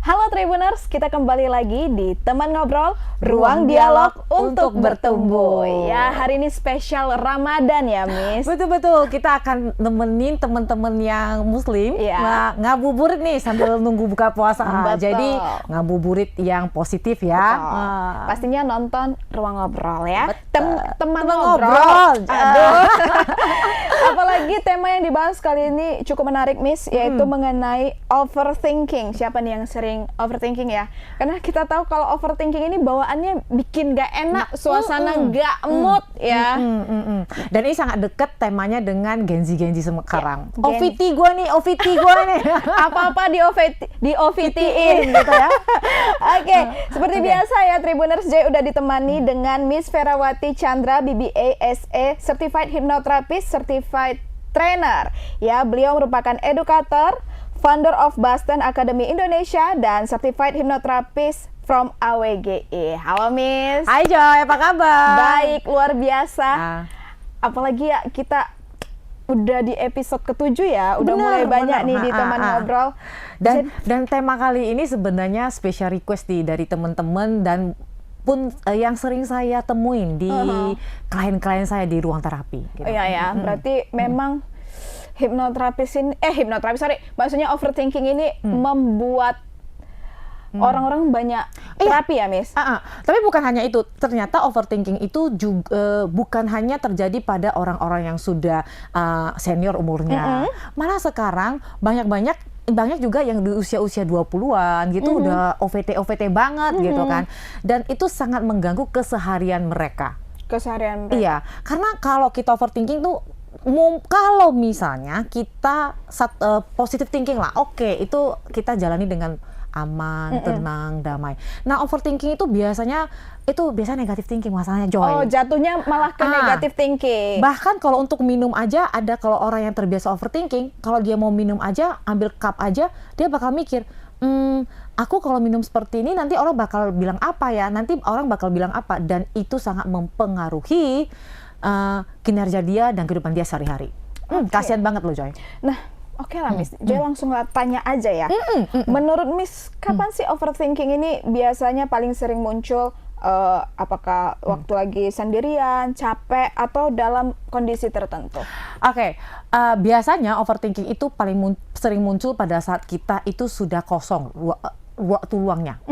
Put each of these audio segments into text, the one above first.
Halo Tribuners, kita kembali lagi di Teman Ngobrol, Ruang Dialog untuk Bertumbuh. Ya, hari ini spesial Ramadan ya, Miss. Betul-betul, kita akan nemenin teman-teman yang Muslim ngabuburit nih sambil nunggu buka puasa. Jadi ngabuburit yang positif ya. Pastinya nonton Ruang Ngobrol ya. Teman Ngobrol. Aduh. Apalagi tema yang dibahas kali ini cukup menarik, Miss, yaitu mengenai overthinking. Siapa nih yang sering overthinking ya? Karena kita tahu kalau overthinking ini bawaannya bikin gak enak, suasana gak mood ya. Dan ini sangat dekat temanya dengan Gen Z sekarang. OVT gue nih. Apa-apa di OVT-in gitu ya. Oke, seperti biasa ya Tribuners, J udah ditemani dengan Miss Ferawati Chandra, BBA, SE, Certified Hypnotherapist, Certified Trainer. Ya, beliau merupakan edukator, founder of Boston Academy Indonesia, dan Certified Hypnotherapist from AWGE. Halo Miss. Hai Joy, apa kabar? Baik, luar biasa. Apalagi ya kita udah di episode ke-7 ya, udah mulai banyak nih di Teman Ngobrol. Dan tema kali ini sebenarnya special request nih dari teman-teman dan pun yang sering saya temuin di klien-klien saya di ruang terapi. Gitu. Iya ya, berarti memang maksudnya overthinking ini membuat orang-orang banyak terapi ya, Miss? Tapi bukan hanya itu, ternyata overthinking itu juga bukan hanya terjadi pada orang-orang yang sudah senior umurnya. Malah sekarang banyak juga yang di usia-usia 20-an gitu udah OVT banget gitu kan. Dan itu sangat mengganggu keseharian mereka. Iya, karena kalau kita overthinking tuh kalau misalnya kita positive thinking lah, oke, itu kita jalani dengan aman, tenang, damai. Nah, overthinking itu biasanya negatif thinking masalahnya, Joy. Oh, jatuhnya malah ke negatif thinking. Bahkan kalau untuk minum aja, ada kalau orang yang terbiasa overthinking, kalau dia mau minum aja, ambil cup aja, dia bakal mikir, aku kalau minum seperti ini nanti orang bakal bilang apa ya? Nanti orang bakal bilang apa? Dan itu sangat mempengaruhi kinerja dia dan kehidupan dia sehari-hari. Kasian banget loh, Joy. Nah, oke lah Miss, Joy langsung tanya aja ya. Menurut Miss, kapan sih overthinking ini biasanya paling sering muncul? Apakah waktu lagi sendirian, capek, atau dalam kondisi tertentu? Oke, biasanya overthinking itu paling sering muncul pada saat kita itu sudah kosong waktu luangnya.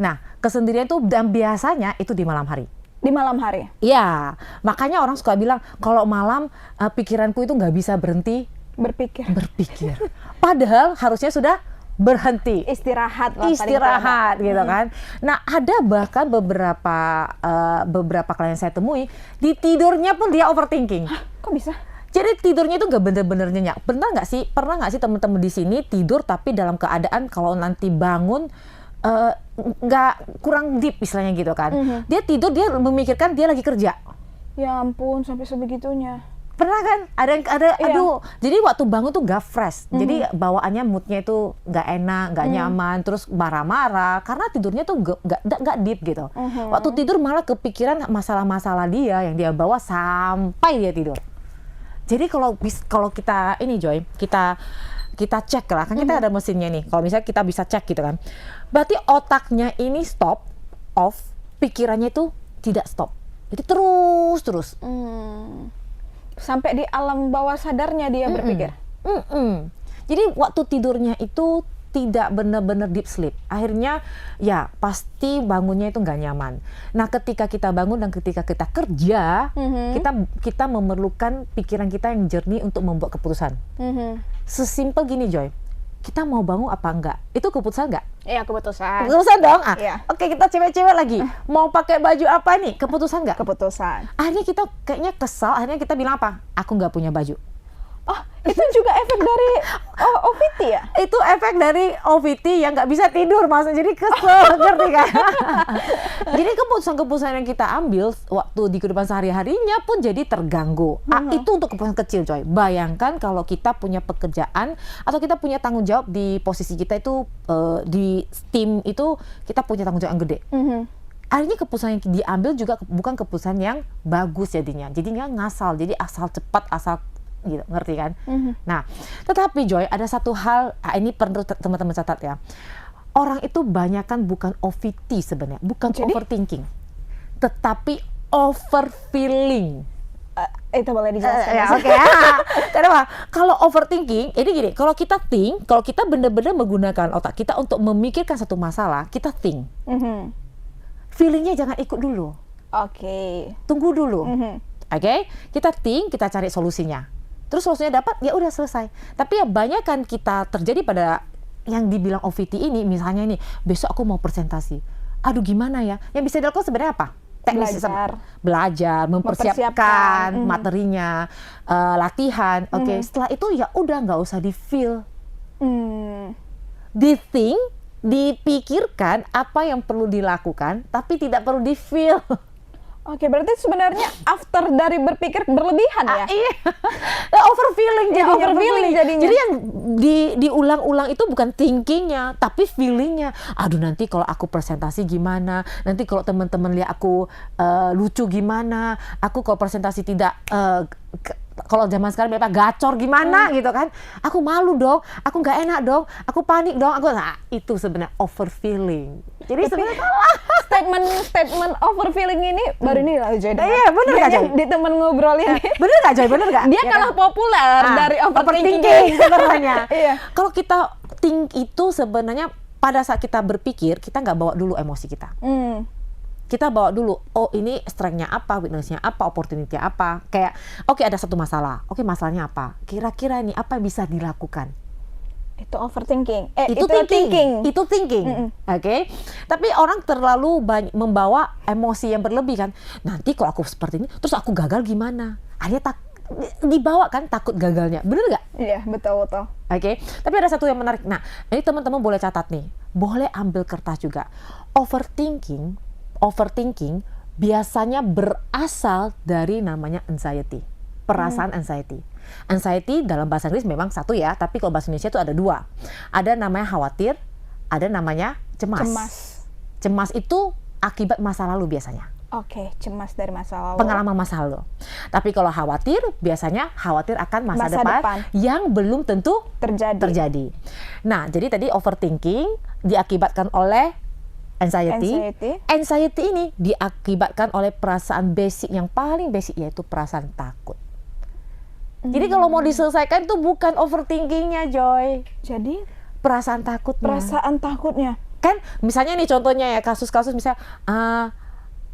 Nah, kesendirian itu dan biasanya itu di malam hari. Di malam hari? Iya, makanya orang suka bilang kalau malam pikiranku itu nggak bisa berhenti berpikir. Padahal harusnya sudah berhenti. Istirahat gitu kan. Nah, ada bahkan beberapa klien saya temui di tidurnya pun dia overthinking. Hah, kok bisa? Jadi tidurnya itu nggak bener-bener nyenyak. Pernah nggak sih teman-teman di sini tidur tapi dalam keadaan kalau nanti bangun nggak kurang deep istilahnya gitu kan. Dia tidur, dia memikirkan dia lagi kerja. Ya ampun, sampai sebegitunya. Pernah kan? Aduh. Jadi waktu bangun tuh nggak fresh. Jadi bawaannya moodnya itu nggak enak, nggak nyaman, terus marah-marah karena tidurnya tuh nggak deep gitu. Waktu tidur malah kepikiran masalah-masalah dia yang dia bawa sampai dia tidur. Jadi kalau kita ini Joy, kita cek lah, kan kita ada mesinnya nih. Kalau misalnya kita bisa cek gitu kan, berarti otaknya ini stop, off, pikirannya itu tidak stop. Jadi terus. Sampai di alam bawah sadarnya dia berpikir. Jadi waktu tidurnya itu tidak benar-benar deep sleep. Akhirnya ya pasti bangunnya itu nggak nyaman. Nah, ketika kita bangun dan ketika kita kerja, kita memerlukan pikiran kita yang jernih untuk membuat keputusan. Sesimpel gini Joy, kita mau bangun apa enggak? Itu keputusan enggak? Iya, keputusan. Keputusan dong. Iya. Oke, kita cewek-cewek lagi. Mau pakai baju apa nih? Keputusan enggak? Keputusan. Akhirnya kita kayaknya kesal, akhirnya kita bilang apa? Aku nggak punya baju. Oh, itu juga efek dari OVT ya? Itu efek dari OVT yang nggak bisa tidur, maksudnya jadi kesel, ngerti kan? Jadi keputusan-keputusan yang kita ambil waktu di kehidupan sehari-harinya pun jadi terganggu. Itu untuk keputusan kecil, Coy. Bayangkan kalau kita punya pekerjaan atau kita punya tanggung jawab di posisi kita itu di tim itu kita punya tanggung jawab yang gede. Akhirnya keputusan yang diambil juga bukan keputusan yang bagus jadinya ngasal, jadi asal cepat, asal gitu, ngerti kan? Nah, tetapi Joy, ada satu hal, ini perlu teman-teman catat ya. orang itu banyakan bukan OVT sebenarnya, bukan Jadi? overthinking, tetapi overfeeling. Itu boleh dijelaskan. Ya, oke. Kenapa? Kalau overthinking, ini gini, kalau kita think, kalau kita benar-benar menggunakan otak kita untuk memikirkan satu masalah, kita think. Mhm. Feelingnya jangan ikut dulu, Oke. tunggu dulu. Mhm. Oke, kita think, kita cari solusinya. Terus solusinya dapat, ya udah selesai. Tapi ya banyak kan kita terjadi pada yang dibilang OVT ini, misalnya ini, besok aku mau presentasi. Aduh gimana ya? Yang bisa dilakukan sebenarnya apa? Teknis, belajar, mempersiapkan materinya, latihan. Oke, setelah itu ya udah nggak usah di feel, di think, dipikirkan apa yang perlu dilakukan, tapi tidak perlu di feel. Oke, berarti sebenarnya after dari berpikir berlebihan ya? Iya, overfeeling Ya, jadinya. overfeeling jadinya. Jadi yang diulang-ulang itu bukan thinkingnya, tapi feelingnya. Aduh nanti kalau aku presentasi gimana? Nanti kalau teman-teman lihat aku lucu gimana? Aku kalau presentasi tidak kalau zaman sekarang apa gacor gimana gitu kan? Aku malu dong, aku nggak enak dong, aku panik dong, itu sebenarnya overfeeling. Jadi sebenarnya statement overfeeling ini baru ini lah Joy. Iya, bener nggak, Joy? Di temen ngobrol ini. Bener nggak Joy? Bener nggak? Dia Ya kalah kan? populer dari overthinking. sebenarnya. Iya. Kalau kita think itu sebenarnya pada saat kita berpikir, kita nggak bawa dulu emosi kita. Kita bawa dulu, oh ini strength-nya apa, weakness-nya apa, opportunity-nya apa. Kayak, oke ada satu masalah, oke masalahnya apa. Kira-kira ini apa yang bisa dilakukan. Itu overthinking. Itu thinking. Itu thinking. Oke. Tapi orang terlalu membawa emosi yang berlebih kan. Nanti kalau aku seperti ini, terus aku gagal gimana? Akhirnya dibawa kan takut gagalnya. Bener nggak? Iya, betul. Oke. Tapi ada satu yang menarik. Nah, ini teman-teman boleh catat nih. Boleh ambil kertas juga. Overthinking biasanya berasal dari namanya anxiety. Perasaan anxiety. Anxiety dalam bahasa Inggris memang satu ya, tapi kalau bahasa Indonesia itu ada dua. Ada namanya khawatir, ada namanya cemas. Cemas itu akibat masa lalu biasanya. Oke, cemas dari masa lalu. Pengalaman masa lalu. Tapi kalau khawatir, biasanya khawatir akan masa depan yang belum tentu terjadi. Nah, jadi tadi overthinking diakibatkan oleh anxiety. Anxiety ini diakibatkan oleh perasaan basic yang paling basic, yaitu perasaan takut. Jadi kalau mau diselesaikan itu bukan overthinkingnya, Joy. Jadi perasaan takutnya. Kan misalnya nih contohnya ya, kasus-kasus misalnya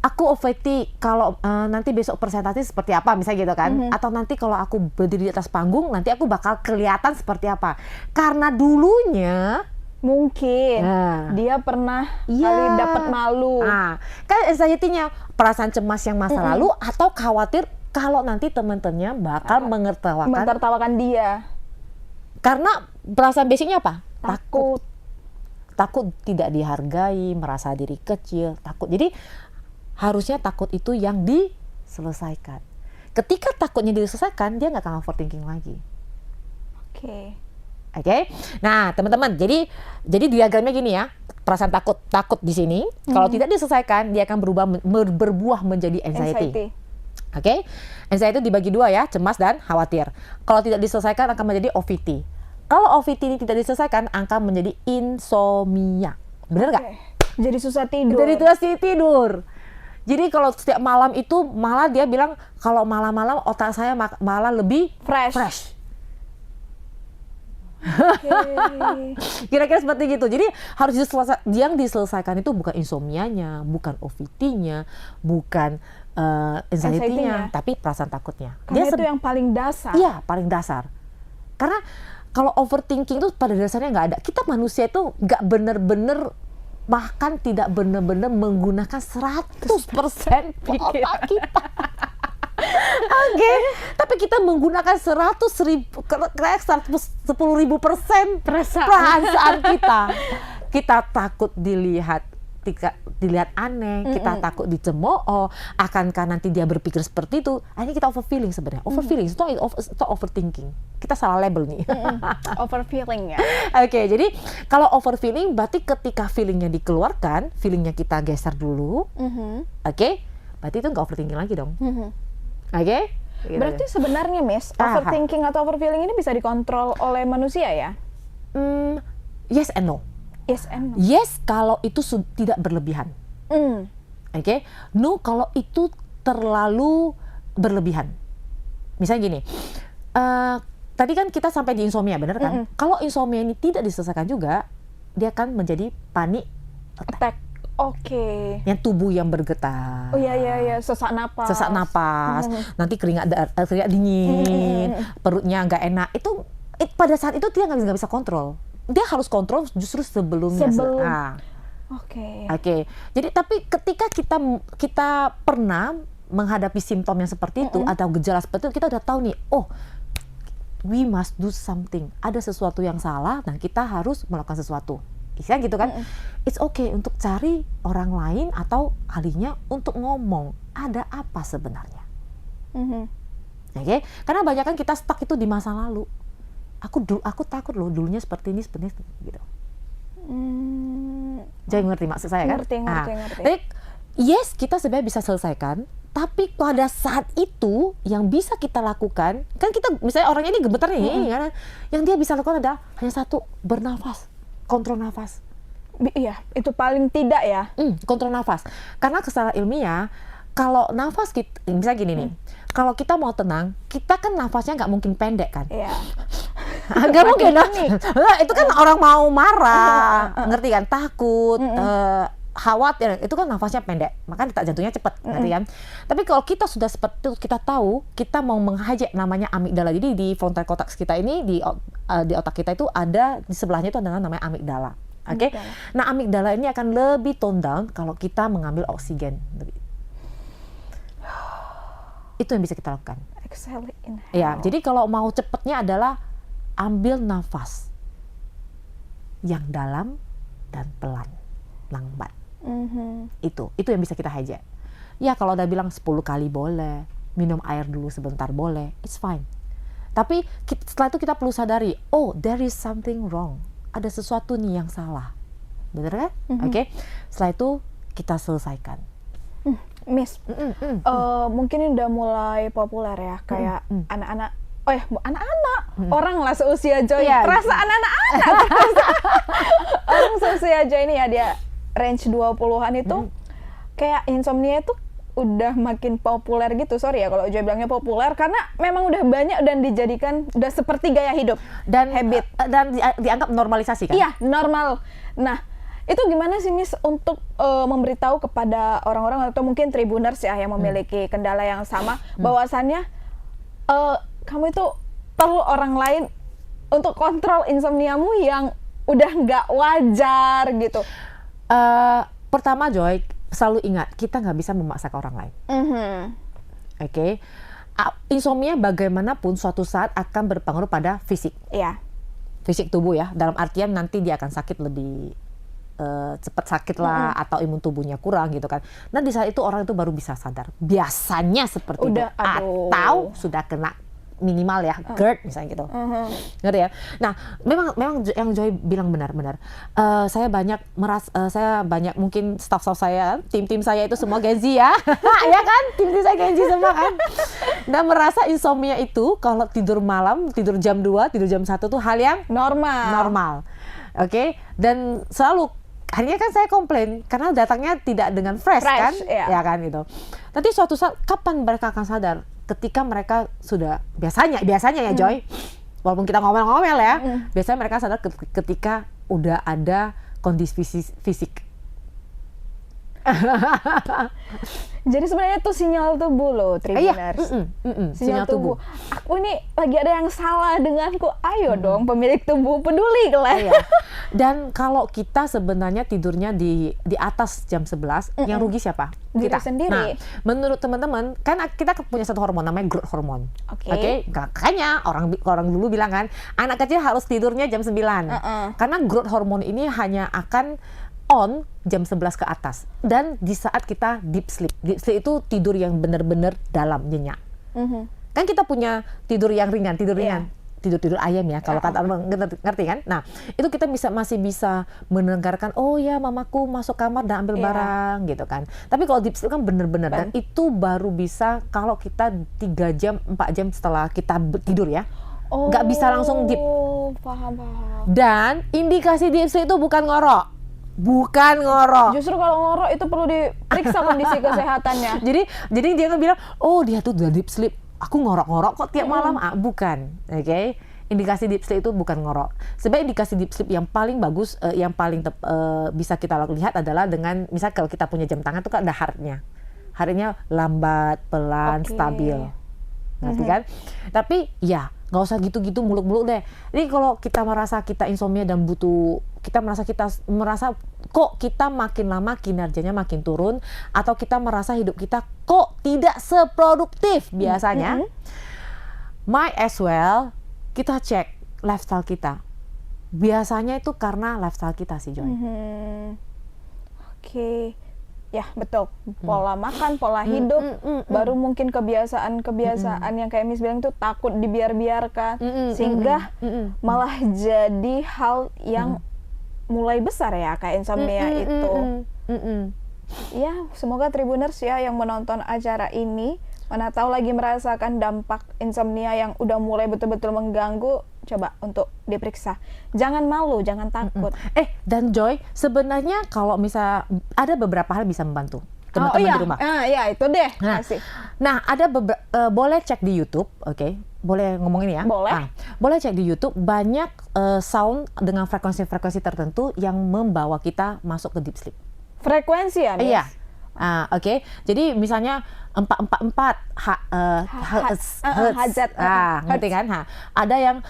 aku OVT kalau nanti besok presentasi seperti apa misalnya gitu kan. Atau nanti kalau aku berdiri di atas panggung nanti aku bakal kelihatan seperti apa. Karena dulunya mungkin dia pernah kali dapat malu. Kan anxiety-nya perasaan cemas yang masa lalu atau khawatir kalau nanti teman-temannya bakal mentertawakan dia. Karena perasaan basicnya apa? Takut tidak dihargai, merasa diri kecil, takut. Jadi harusnya takut itu yang diselesaikan. Ketika takutnya diselesaikan, dia nggak akan overthinking lagi. Oke. Nah, teman-teman, jadi diagramnya gini ya. Perasaan takut di sini. Kalau tidak diselesaikan, dia akan berbuah menjadi anxiety. Oke. Anxiety dibagi dua ya, cemas dan khawatir. Kalau tidak diselesaikan akan menjadi OVT. Kalau OVT ini tidak diselesaikan, akan menjadi insomnia. Benar nggak? Jadi susah tidur. Jadi kalau setiap malam itu malah dia bilang kalau malam-malam otak saya malah lebih fresh. Kira-kira seperti gitu. Jadi harus yang diselesaikan itu bukan insomnianya, bukan OVT-nya, bukan anxiety-nya, tapi perasaan takutnya. Karena itu yang paling dasar. Iya, paling dasar. Karena kalau overthinking itu pada dasarnya nggak ada. Kita manusia itu nggak benar-benar, bahkan tidak benar-benar menggunakan 100% otak kita. Oke, tapi kita menggunakan 10.000% perasaan kita. Kita takut dilihat aneh, kita takut dicemooh, akankah nanti dia berpikir seperti itu. Akhirnya kita overfeeling sebenarnya. Overfeeling itu overthinking. Kita salah label nih. Overfeeling ya. Oke, jadi kalau overfeeling berarti ketika feelingnya dikeluarkan, feelingnya kita geser dulu. Oke, berarti itu nggak overthinking lagi dong. Oke? Berarti sebenarnya Miss, overthinking atau overfeeling ini bisa dikontrol oleh manusia ya? Yes and no. Yes and no. Yes kalau itu tidak berlebihan. Mm. Oke, no kalau itu terlalu berlebihan. Misalnya gini, tadi kan kita sampai di insomnia, benar kan? Kalau insomnia ini tidak diselesaikan juga, dia akan menjadi panic attack. Oke. Yang tubuh yang bergetar. Oh iya, sesak napas. Nanti keringat dingin, perutnya nggak enak. Itu pada saat itu dia nggak bisa kontrol. Dia harus kontrol justru sebelumnya. Oke. Jadi tapi ketika kita pernah menghadapi simptom yang seperti itu atau gejala seperti itu, kita udah tahu nih, oh, we must do something. Ada sesuatu yang salah dan kita harus melakukan sesuatu. Istilahnya gitu kan. It's okay untuk cari orang lain atau ahlinya untuk ngomong ada apa sebenarnya. Oke? Karena banyak kan kita stuck itu di masa lalu. Aku takut loh dulunya seperti ini gitu. Jadi ngerti maksud saya kan? Ngerti. Jadi, yes, kita sebenarnya bisa selesaikan, tapi pada saat itu yang bisa kita lakukan, kan kita misalnya orang ini gemetar nih, kan? Yang dia bisa lakukan adalah hanya satu, bernafas, kontrol nafas. Iya, itu paling tidak ya. Kontrol nafas. Karena secara ilmiah, kalau nafas kita, misalnya gini nih, kalau kita mau tenang, kita kan nafasnya nggak mungkin pendek kan? Iya. Nggak mungkin lah. Itu kan orang mau marah, ngerti kan? Takut, khawatir, itu kan nafasnya pendek, maka detak jantungnya cepat, ngerti kan? Tapi kalau kita sudah seperti itu, kita tahu kita mau menghijack namanya amigdala. Jadi di frontal cortex kita ini, di otak kita itu ada, di sebelahnya itu ada namanya amigdala. Oke? Nah, amigdala ini akan lebih tone down kalau kita mengambil oksigen. Itu yang bisa kita lakukan. Exhale, inhale. Ya, jadi kalau mau cepatnya adalah ambil nafas yang dalam dan pelan, lambat. Itu yang bisa kita hijack. Ya kalau udah bilang 10 kali boleh, minum air dulu sebentar boleh, it's fine. Tapi setelah itu kita perlu sadari, oh there is something wrong, ada sesuatu nih yang salah, bener kan? Oke. Setelah itu kita selesaikan. Miss, mungkin ini udah mulai populer ya, kayak anak-anak. Anak-anak, orang lah seusia Joy, perasaan anak-anak. Orang seusia Joy ini ya, dia range 20-an itu, kayak insomnia itu udah makin populer gitu. Sorry ya kalau Joy bilangnya populer, karena memang udah banyak dan dijadikan udah seperti gaya hidup dan habit dan dianggap normalisasi kan? Iya, normal. Nah, itu gimana sih Miss untuk memberitahu kepada orang-orang atau mungkin Tribuners ya yang memiliki kendala yang sama, bahwasannya kamu itu perlu orang lain untuk kontrol insomniamu yang udah nggak wajar gitu. Pertama Joy, selalu ingat kita nggak bisa memaksakan orang lain. Oke. Insomnia bagaimanapun suatu saat akan berpengaruh pada fisik. Iya. Fisik tubuh ya. Dalam artian nanti dia akan sakit lebih cepat sakit lah, atau imun tubuhnya kurang gitu kan. Nah di saat itu orang itu baru bisa sadar. Biasanya seperti itu. Atau sudah kena minimal ya, GERD misalnya gitu. Ngerti ya? Nah, memang yang Joy bilang benar-benar. Saya banyak mungkin staff saya, tim saya itu semua Gen Z ya. Ya kan? Tim saya Gen Z semua kan. Dan merasa insomnia itu kalau tidur malam, tidur jam 2, tidur jam 1 tuh hal yang normal. Oke? Dan selalu akhirnya kan saya komplain karena datangnya tidak dengan fresh kan? Ya kan gitu. Nanti suatu saat kapan mereka akan sadar? Ketika mereka sudah biasanya ya Joy, walaupun kita ngomel-ngomel ya, biasanya mereka sadar ketika udah ada kondisi fisik. Jadi sebenarnya itu sinyal tubuh loh, Tribuners. Sinyal tubuh. Aku ini lagi ada yang salah denganku. Ayo dong, pemilik tubuh peduli lah. Dan kalau kita sebenarnya tidurnya di atas jam 11, yang rugi siapa? Diri kita sendiri. Nah, menurut teman-teman, kan kita punya satu hormon namanya growth hormone. Oke. Makanya orang dulu bilang kan, anak kecil harus tidurnya jam 9. Karena growth hormone ini hanya akan on jam 11 ke atas. Dan di saat kita deep sleep. Deep sleep itu tidur yang benar-benar dalam, nyenyak. Kan kita punya tidur yang ringan, tidur ayam ya, kalau kata orang ngerti kan? Nah, itu kita masih bisa mendengarkan, oh ya mamaku masuk kamar dan ambil barang gitu kan. Tapi kalau deep sleep kan benar-benar, dan itu baru bisa kalau kita 3 jam, 4 jam setelah kita tidur ya. nggak bisa langsung deep. Paham. Dan indikasi deep sleep itu bukan ngorok. Bukan ngorok. Justru kalau ngorok itu perlu diperiksa kondisi kesehatannya. Jadi dia kan bilang, oh dia tuh udah deep sleep. Aku ngorok-ngorok kok tiap malam. Bukan, oke? Indikasi deep sleep itu bukan ngorok. Sebenarnya indikasi deep sleep yang paling bagus, yang paling bisa kita lihat adalah dengan, misal kalau kita punya jam tangan tuh kan ada heartnya. Heartnya lambat, pelan, stabil. Ngerti kan? Tapi ya nggak usah gitu-gitu muluk-muluk deh. Jadi kalau kita merasa kita insomnia dan butuh, kita merasa kok kita makin lama kinerjanya makin turun, atau kita merasa hidup kita kok tidak seproduktif biasanya, might as well kita cek lifestyle kita. Biasanya itu karena lifestyle kita sih, Joy. Oke. Ya betul, pola makan, pola hidup, baru mungkin kebiasaan yang kayak Miss bilang tuh takut dibiarkan, sehingga malah jadi hal yang mulai besar ya kayak insomnia itu. Ya, semoga Tribuners ya yang menonton acara ini, mana tahu lagi merasakan dampak insomnia yang udah mulai betul-betul mengganggu, coba untuk diperiksa. Jangan malu, jangan takut. Dan Joy, sebenarnya kalau misal ada beberapa hal bisa membantu teman-teman di rumah. Iya, itu deh. Nah, ada boleh cek di YouTube, oke? Boleh ngomongin ya? Boleh. Boleh cek di YouTube, banyak sound dengan frekuensi-frekuensi tertentu yang membawa kita masuk ke deep sleep. Frekuensi ya, Miss? Iya. Oke. Jadi misalnya 444 hertz. Ngerti kan? Ada yang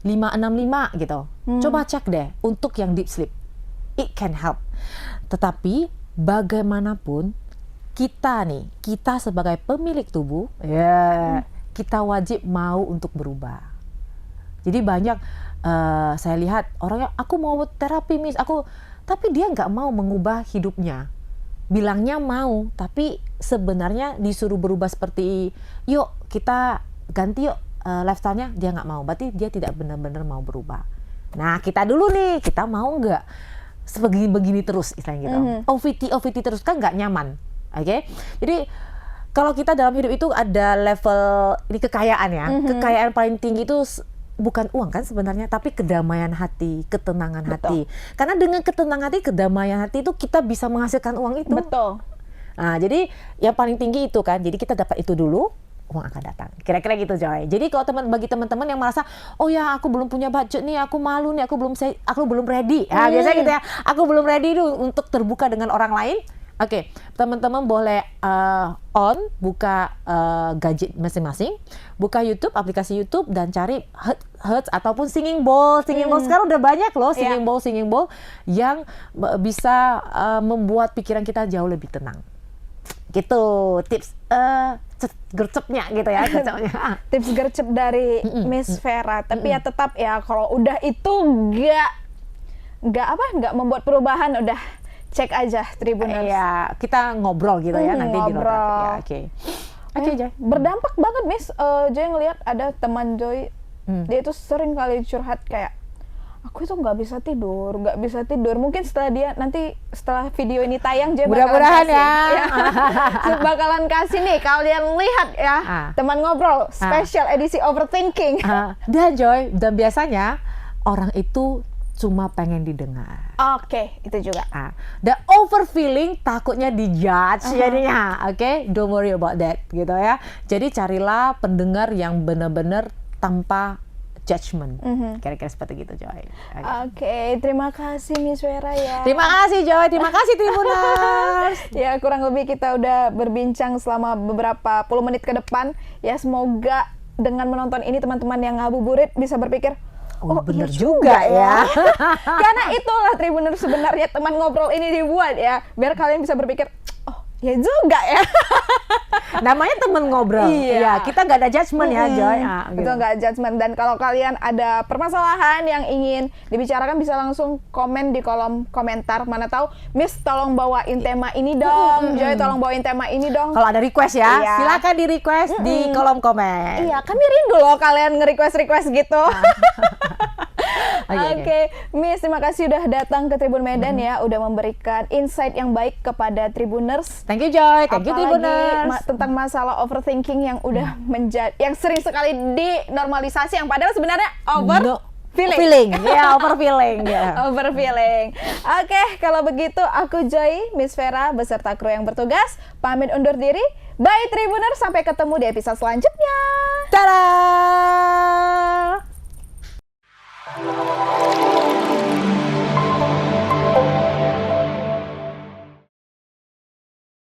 565 gitu. Coba cek deh untuk yang deep sleep. It can help. Tetapi bagaimanapun kita sebagai pemilik tubuh, kita wajib mau untuk berubah. Jadi banyak saya lihat orangnya, aku mau terapi Miss, tapi dia nggak mau mengubah hidupnya. Bilangnya mau, tapi sebenarnya disuruh berubah seperti, yuk kita ganti yuk lifestyle-nya, dia nggak mau. Berarti dia tidak benar-benar mau berubah. Nah, kita dulu nih, kita mau nggak begini terus istilahnya gitu. OVT terus kan nggak nyaman. Oke? Jadi kalau kita dalam hidup itu ada level ini kekayaan ya. Kekayaan paling tinggi itu bukan uang kan sebenarnya, tapi kedamaian hati, ketenangan hati. Karena dengan ketenangan hati, kedamaian hati itu kita bisa menghasilkan uang itu. Betul. Nah, jadi yang paling tinggi itu kan. Jadi kita dapat itu dulu, uang akan datang. Kira-kira gitu, Joy. Jadi kalau bagi teman-teman yang merasa, oh ya aku belum punya budget nih, aku malu nih, aku belum ready. Biasanya gitu ya. Aku belum ready dulu untuk terbuka dengan orang lain. Oke, teman-teman boleh buka gadget masing-masing, buka YouTube, aplikasi YouTube, dan cari Hertz ataupun Singing Bowl. Singing Bowl sekarang udah banyak loh, Singing Bowl yang bisa membuat pikiran kita jauh lebih tenang. Gitu, tips gercepnya gitu ya, tips gercep dari Miss Vera. Tapi ya tetap ya, kalau udah itu nggak membuat perubahan, udah cek aja Tribuners. Iya, kita ngobrol gitu ya nanti di luar. Ya, oke, Joy. Berdampak banget, Miss. Joy ngelihat ada teman Joy, dia itu sering kali curhat kayak, aku itu nggak bisa tidur. Mungkin setelah video ini tayang, Joy mudah-mudahan bakalan kasih nih kalian lihat ya, teman ngobrol special edisi overthinking. Dan Joy, dan biasanya orang itu cuma pengen didengar. Oke, itu juga. The overfeeling takutnya dijudge jadinya. Oke, don't worry about that gitu ya. Jadi carilah pendengar yang benar-benar tanpa judgment. Kira-kira seperti gitu, Joy. Oke, terima kasih Miss Vera ya. Terima kasih Joy, terima kasih Tribuners. Ya, kurang lebih kita udah berbincang selama beberapa puluh menit ke depan. Ya, semoga dengan menonton ini teman-teman yang ngabuburit bisa berpikir, oh bener juga ya. Karena itulah Tribuners sebenarnya teman ngobrol ini dibuat ya, biar kalian bisa berpikir, oh ya juga ya. Namanya teman ngobrol. Iya, kita nggak ada judgement ya, Joy. Gitu. Itu nggak judgement. Dan kalau kalian ada permasalahan yang ingin dibicarakan, bisa langsung komen di kolom komentar. Mana tahu Miss tolong bawain tema ini dong, Joy tolong bawain tema ini dong. Kalau ada request ya, silakan di request di kolom komen. Iya, kami rindu loh kalian nge-request gitu. Oke, Miss, terima kasih udah datang ke Tribun Medan ya, udah memberikan insight yang baik kepada Tribuners. Thank you Joy, thank you Apalagi Tribuners. tentang masalah overthinking yang udah yang sering sekali dinormalisasi, yang padahal sebenarnya Feeling, ya overfeeling ya. Overfeeling. Oke, kalau begitu aku Joy, Miss Vera beserta kru yang bertugas pamit undur diri. Bye Tribuners, sampai ketemu di episode selanjutnya. Dadah.